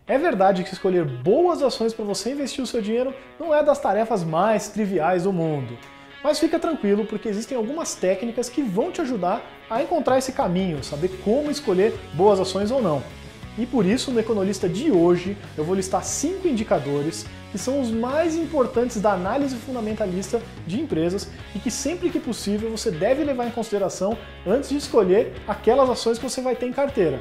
É verdade que escolher boas ações para você investir o seu dinheiro não é das tarefas mais triviais do mundo. Mas fica tranquilo, porque existem algumas técnicas que vão te ajudar a encontrar esse caminho, saber como escolher boas ações ou não. E por isso, no Economista de hoje, eu vou listar 5 indicadores que são os mais importantes da análise fundamentalista de empresas e que sempre que possível você deve levar em consideração antes de escolher aquelas ações que você vai ter em carteira.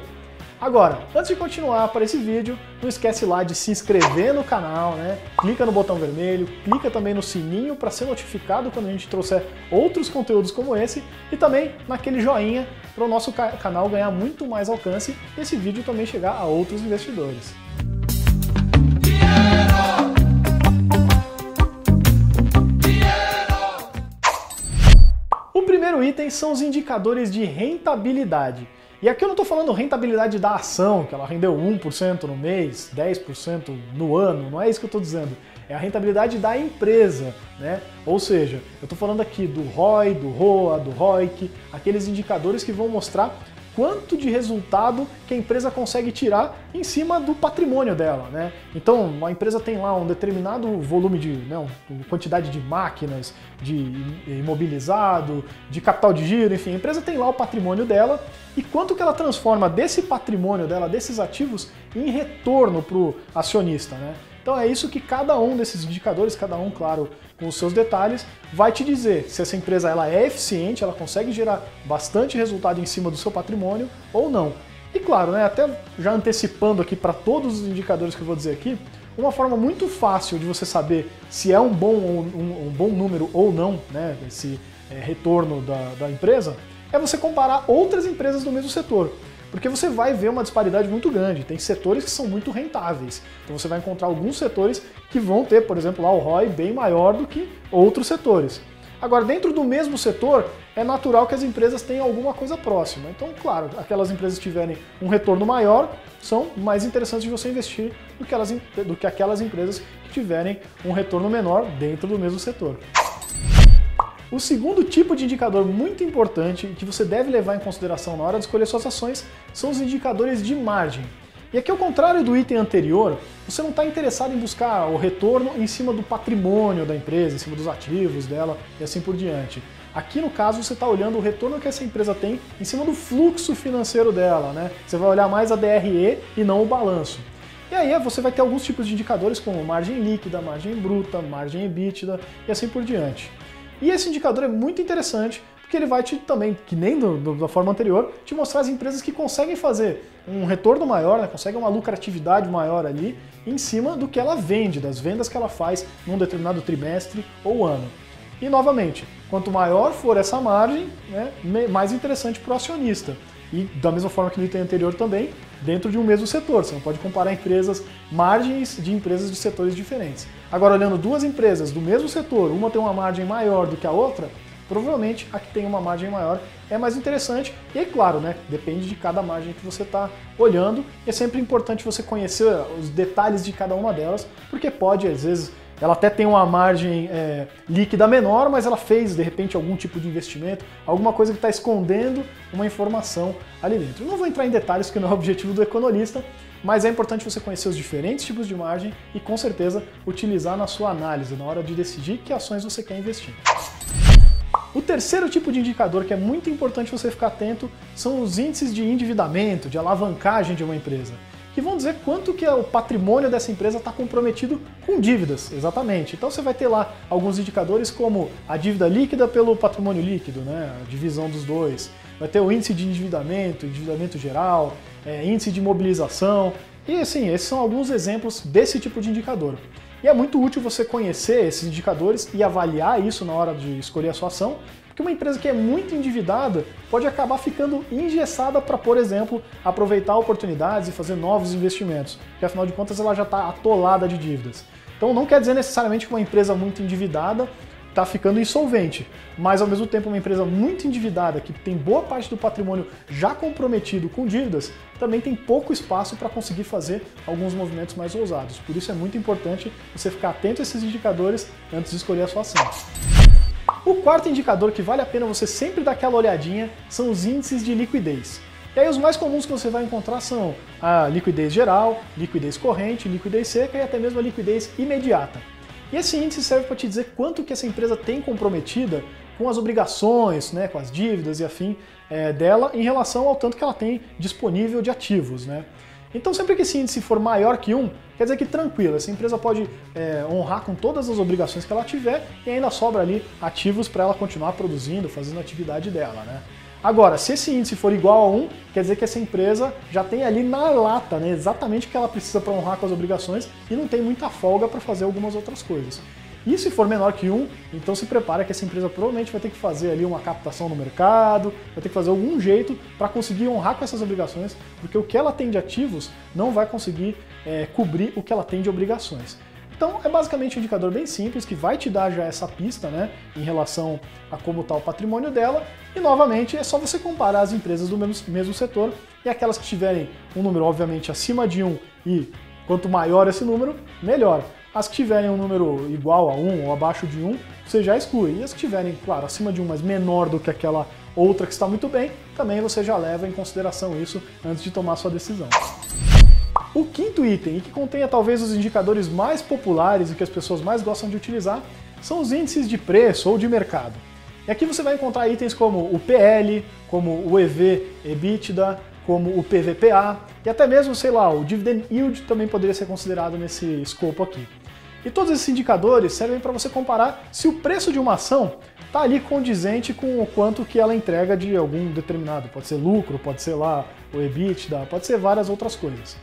Agora, antes de continuar para esse vídeo, não esquece lá de se inscrever no canal, né? Clica no botão vermelho, clica também no sininho para ser notificado quando a gente trouxer outros conteúdos como esse e também naquele joinha para o nosso canal ganhar muito mais alcance e esse vídeo também chegar a outros investidores. O primeiro item são os indicadores de rentabilidade. E aqui eu não estou falando rentabilidade da ação, que ela rendeu 1% no mês, 10% no ano, não é isso que eu estou dizendo. É a rentabilidade da empresa, né? Ou seja, eu estou falando aqui do ROI, do ROA, do ROIC, aqueles indicadores que vão mostrar quanto de resultado que a empresa consegue tirar em cima do patrimônio dela, né? Então, uma empresa tem lá um determinado volume de, uma quantidade de máquinas, de imobilizado, de capital de giro, enfim, a empresa tem lá o patrimônio dela e quanto que ela transforma desse patrimônio dela, desses ativos, em retorno para o acionista, né? Então é isso que cada um desses indicadores, cada um, claro, com os seus detalhes, vai te dizer se essa empresa ela é eficiente, ela consegue gerar bastante resultado em cima do seu patrimônio ou não. E claro, né, até já antecipando aqui para todos os indicadores que eu vou dizer aqui, uma forma muito fácil de você saber se é um bom número ou não, né, esse retorno da empresa, é você comparar outras empresas do mesmo setor. Porque você vai ver uma disparidade muito grande. Tem setores que são muito rentáveis. Então você vai encontrar alguns setores que vão ter, por exemplo, lá o ROI bem maior do que outros setores. Agora, dentro do mesmo setor, é natural que as empresas tenham alguma coisa próxima. Então, claro, aquelas empresas que tiverem um retorno maior são mais interessantes de você investir do que aquelas empresas que tiverem um retorno menor dentro do mesmo setor. O segundo tipo de indicador muito importante que você deve levar em consideração na hora de escolher suas ações são os indicadores de margem. E aqui, ao contrário do item anterior, você não está interessado em buscar o retorno em cima do patrimônio da empresa, em cima dos ativos dela e assim por diante. Aqui, no caso, você está olhando o retorno que essa empresa tem em cima do fluxo financeiro dela, né? Você vai olhar mais a DRE e não o balanço. E aí você vai ter alguns tipos de indicadores como margem líquida, margem bruta, margem EBITDA e assim por diante. E esse indicador é muito interessante porque ele vai te também, que nem da forma anterior, te mostrar as empresas que conseguem fazer um retorno maior, né, conseguem uma lucratividade maior ali em cima do que ela vende, das vendas que ela faz num determinado trimestre ou ano. E novamente, quanto maior for essa margem, né, mais interessante para o acionista. E da mesma forma que no item anterior também, dentro de um mesmo setor. Você não pode comparar margens de empresas de setores diferentes. Agora, olhando duas empresas do mesmo setor, uma tem uma margem maior do que a outra, provavelmente a que tem uma margem maior é mais interessante. E aí, claro, né, depende de cada margem que você está olhando. E é sempre importante você conhecer os detalhes de cada uma delas, porque pode, às vezes, ela até tem uma margem líquida menor, mas ela fez, de repente, algum tipo de investimento, alguma coisa que está escondendo uma informação ali dentro. Eu não vou entrar em detalhes, que não é o objetivo do Economista, mas é importante você conhecer os diferentes tipos de margem e, com certeza, utilizar na sua análise, na hora de decidir que ações você quer investir. O terceiro tipo de indicador que é muito importante você ficar atento são os índices de endividamento, de alavancagem de uma empresa, que vão dizer quanto que o patrimônio dessa empresa está comprometido com dívidas, exatamente. Então você vai ter lá alguns indicadores como a dívida líquida pelo patrimônio líquido, né, a divisão dos dois. Vai ter o índice de endividamento geral, índice de mobilização, e assim, esses são alguns exemplos desse tipo de indicador. E é muito útil você conhecer esses indicadores e avaliar isso na hora de escolher a sua ação, porque uma empresa que é muito endividada pode acabar ficando engessada para, por exemplo, aproveitar oportunidades e fazer novos investimentos, porque afinal de contas ela já está atolada de dívidas. Então não quer dizer necessariamente que uma empresa muito endividada está ficando insolvente, mas ao mesmo tempo uma empresa muito endividada, que tem boa parte do patrimônio já comprometido com dívidas, também tem pouco espaço para conseguir fazer alguns movimentos mais ousados. Por isso é muito importante você ficar atento a esses indicadores antes de escolher a sua ação. O quarto indicador que vale a pena você sempre dar aquela olhadinha são os índices de liquidez. E aí os mais comuns que você vai encontrar são a liquidez geral, liquidez corrente, liquidez seca e até mesmo a liquidez imediata. E esse índice serve para te dizer quanto que essa empresa tem comprometida com as obrigações, né, com as dívidas e afim dela em relação ao tanto que ela tem disponível de ativos, né? Então sempre que esse índice for maior que 1, quer dizer que tranquilo, essa empresa pode honrar com todas as obrigações que ela tiver e ainda sobra ali ativos para ela continuar produzindo, fazendo a atividade dela, né? Agora, se esse índice for igual a 1, quer dizer que essa empresa já tem ali na lata, né, exatamente o que ela precisa para honrar com as obrigações e não tem muita folga para fazer algumas outras coisas. E se for menor que 1, então se prepara que essa empresa provavelmente vai ter que fazer ali uma captação no mercado, vai ter que fazer algum jeito para conseguir honrar com essas obrigações, porque o que ela tem de ativos não vai conseguir cobrir o que ela tem de obrigações. Então é basicamente um indicador bem simples que vai te dar já essa pista, né, em relação a como está o patrimônio dela. E novamente é só você comparar as empresas do mesmo setor e aquelas que tiverem um número obviamente acima de 1 e quanto maior esse número, melhor. As que tiverem um número igual a 1 ou abaixo de 1, você já exclui. E as que tiverem, claro, acima de 1, mas menor do que aquela outra que está muito bem, também você já leva em consideração isso antes de tomar sua decisão. O quinto item, e que contém talvez os indicadores mais populares e que as pessoas mais gostam de utilizar, são os índices de preço ou de mercado. E aqui você vai encontrar itens como o PL, como o EV/EBITDA, como o PVPA e até mesmo, sei lá, o Dividend Yield também poderia ser considerado nesse escopo aqui. E todos esses indicadores servem para você comparar se o preço de uma ação está ali condizente com o quanto que ela entrega de algum determinado, pode ser lucro, pode ser lá o EBITDA, pode ser várias outras coisas.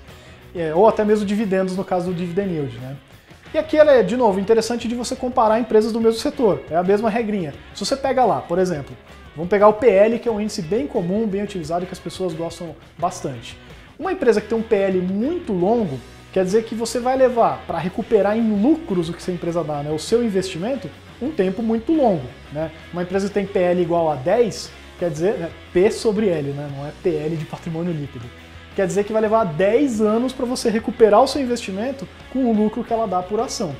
Ou até mesmo dividendos no caso do Dividend Yield, né? E aqui é, de novo, interessante de você comparar empresas do mesmo setor, é a mesma regrinha. Se você pega lá, por exemplo, vamos pegar o PL, que é um índice bem comum, bem utilizado e que as pessoas gostam bastante. Uma empresa que tem um PL muito longo, quer dizer que você vai levar para recuperar em lucros o que essa empresa dá, né, o seu investimento, um tempo muito longo, né? Uma empresa que tem PL igual a 10, quer dizer, né, P sobre L, né, não é PL de patrimônio líquido. Quer dizer que vai levar 10 anos para você recuperar o seu investimento com o lucro que ela dá por ação.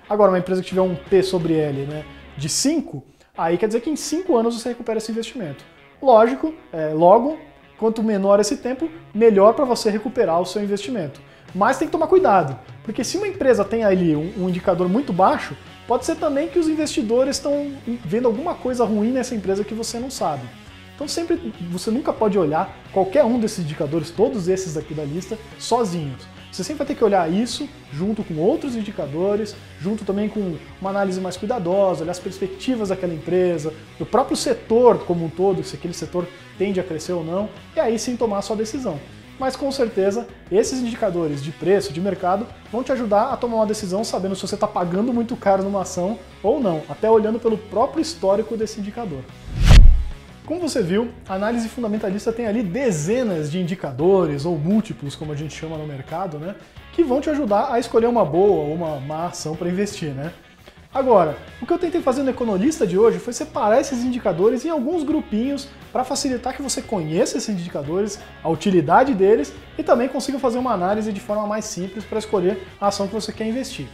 Agora, uma empresa que tiver um P sobre L, né, de 5, aí quer dizer que em 5 anos você recupera esse investimento. Lógico, logo, quanto menor esse tempo, melhor para você recuperar o seu investimento. Mas tem que tomar cuidado, porque se uma empresa tem ali um indicador muito baixo, pode ser também que os investidores estão vendo alguma coisa ruim nessa empresa que você não sabe. Então você nunca pode olhar qualquer um desses indicadores, todos esses aqui da lista, sozinhos. Você sempre vai ter que olhar isso junto com outros indicadores, junto também com uma análise mais cuidadosa, olhar as perspectivas daquela empresa, do próprio setor como um todo, se aquele setor tende a crescer ou não, e aí sim tomar a sua decisão. Mas com certeza, esses indicadores de preço, de mercado, vão te ajudar a tomar uma decisão sabendo se você está pagando muito caro numa ação ou não, até olhando pelo próprio histórico desse indicador. Como você viu, a análise fundamentalista tem ali dezenas de indicadores ou múltiplos, como a gente chama no mercado, né, que vão te ajudar a escolher uma boa ou uma má ação para investir, né? Agora, o que eu tentei fazer no Economista de hoje foi separar esses indicadores em alguns grupinhos para facilitar que você conheça esses indicadores, a utilidade deles e também consiga fazer uma análise de forma mais simples para escolher a ação que você quer investir.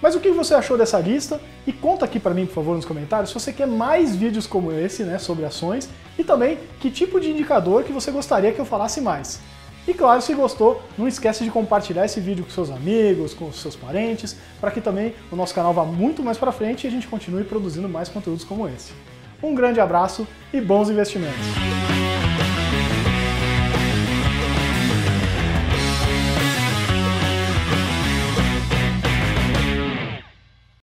Mas o que você achou dessa lista? E conta aqui para mim, por favor, nos comentários se você quer mais vídeos como esse, né, sobre ações, e também que tipo de indicador que você gostaria que eu falasse mais. E claro, se gostou, não esquece de compartilhar esse vídeo com seus amigos, com seus parentes, para que também o nosso canal vá muito mais para frente e a gente continue produzindo mais conteúdos como esse. Um grande abraço e bons investimentos!